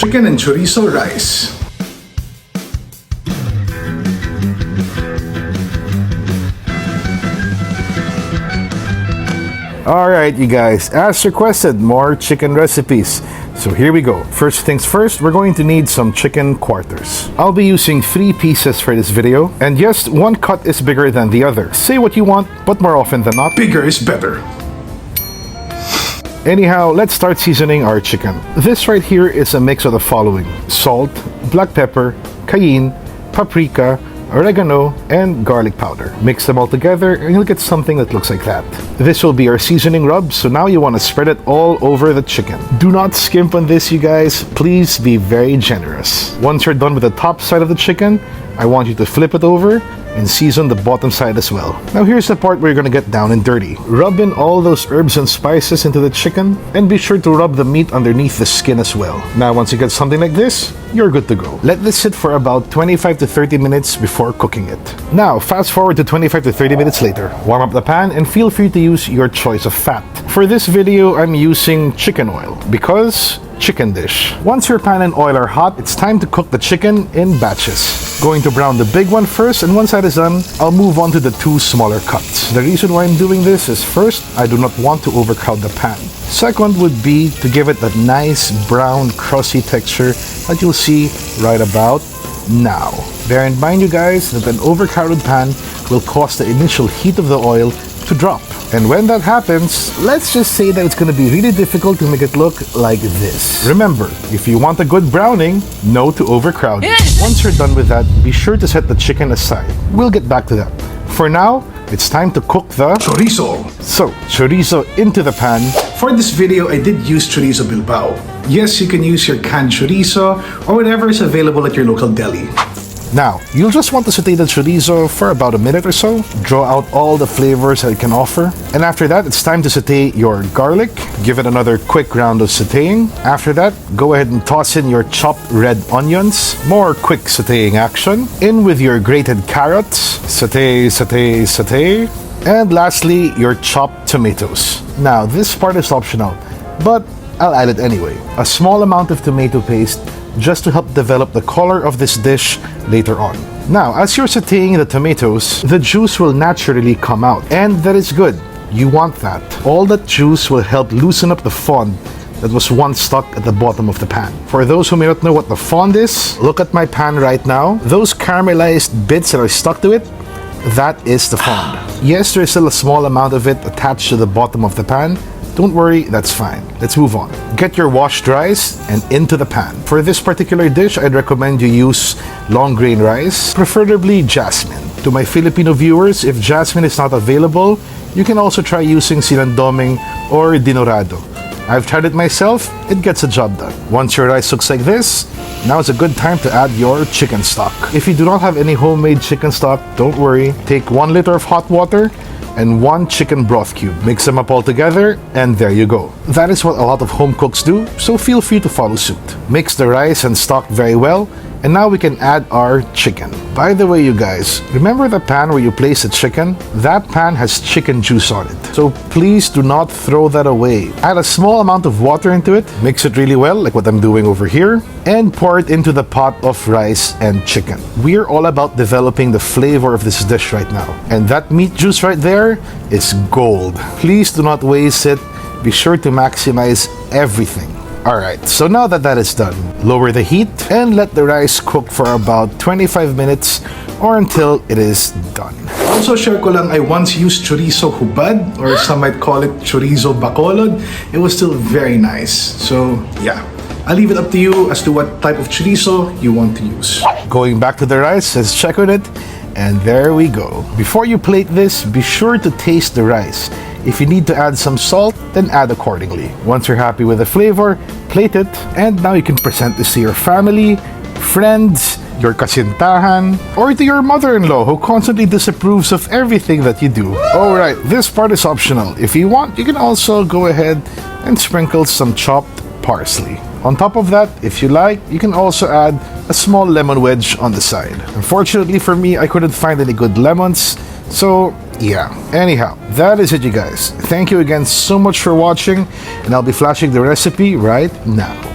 chicken and chorizo rice. Alright you guys, as requested, more chicken recipes. So here we go. First things first, we're going to need some chicken quarters. I'll be using 3 pieces for this video. And yes, one cut is bigger than the other. Say what you want, but more often than not, bigger is better. Anyhow, let's start seasoning our chicken. This right here is a mix of the following: salt, black pepper, cayenne, paprika, oregano, and garlic powder. Mix them all together and you'll get something that looks like that. This will be our seasoning rub, so now you want to spread it all over the chicken. Do not skimp on this, you guys. Please be very generous. Once you're done with the top side of the chicken, I want you to flip it over and season the bottom side as well. Now here's the part where you're gonna get down and dirty. Rub in all those herbs and spices into the chicken, and be sure to rub the meat underneath the skin as well. Now once you get something like this, you're good to go. Let this sit for about 25 to 30 minutes before cooking it. Now fast forward to 25 to 30 minutes later. Warm up the pan and feel free to use your choice of fat. For this video, I'm using chicken oil because chicken dish. Once your pan and oil are hot, it's time to cook the chicken in batches. Going to brown the big one first, and once that is done, I'll move on to the 2 smaller cuts. The reason why I'm doing this is, first, I do not want to overcrowd the pan. Second would be to give it that nice brown crusty texture that you'll see right about now. Bear in mind, you guys, that an overcrowded pan will cause the initial heat of the oil to drop. And when that happens, let's just say that it's going to be really difficult to make it look like this. Remember, if you want a good browning, no to overcrowding. Once you're done with that, be sure to set the chicken aside. We'll get back to that. For now, it's time to cook the chorizo. So, chorizo into the pan. For this video, I did use chorizo Bilbao. Yes, you can use your canned chorizo or whatever is available at your local deli. Now, you'll just want to saute the chorizo for about a minute or so. Draw out all the flavors that it can offer. And after that, it's time to saute your garlic. Give it another quick round of sauteing. After that, go ahead and toss in your chopped red onions. More quick sauteing action. In with your grated carrots. Saute, saute, saute. And lastly, your chopped tomatoes. Now, this part is optional, but I'll add it anyway. A small amount of tomato paste just to help develop the color of this dish later on. Now, as you're sauteing the tomatoes, the juice will naturally come out, and that is good. You want that. All that juice will help loosen up the fond that was once stuck at the bottom of the pan. For those who may not know what the fond is, look at my pan right now. Those caramelized bits that are stuck to it, that is the fond. Yes, there is still a small amount of it attached to the bottom of the pan. Don't worry, that's fine. Let's move on. Get your washed rice and into the pan. For this particular dish, I'd recommend you use long grain rice, preferably jasmine. To my Filipino viewers, if jasmine is not available, you can also try using sinandoming or dinorado. I've tried it myself, it gets the job done. Once your rice looks like this, now is a good time to add your chicken stock. If you do not have any homemade chicken stock, don't worry. Take 1 liter of hot water and 1 chicken broth cube. Mix them up all together, and there you go. That is what a lot of home cooks do, so feel free to follow suit. Mix the rice and stock very well, and now we can add our chicken. By the way, you guys, remember the pan where you place the chicken? That pan has chicken juice on it, so please do not throw that away. Add a small amount of water into it, mix it really well, like what I'm doing over here, and pour it into the pot of rice and chicken. We're all about developing the flavor of this dish right now, and that meat juice right there is gold. Please do not waste it. Be sure to maximize everything. Alright, so now that that is done, lower the heat and let the rice cook for about 25 minutes or until it is done. Also, share ko lang, I once used chorizo hubad, or some might call it chorizo bacolod. It was still very nice. So, yeah. I'll leave it up to you as to what type of chorizo you want to use. Going back to the rice, let's check on it. And there we go. Before you plate this, be sure to taste the rice. If you need to add some salt, then add accordingly. Once you're happy with the flavor, plate it, and now you can present this to your family, friends, your kasintahan, or to your mother-in-law who constantly disapproves of everything that you do. Alright, this part is optional. If you want, you can also go ahead and sprinkle some chopped parsley. On top of that, if you like, you can also add a small lemon wedge on the side. Unfortunately for me, I couldn't find any good lemons, so yeah. Anyhow, that is it, you guys. Thank you again so much for watching, and I'll be flashing the recipe right now.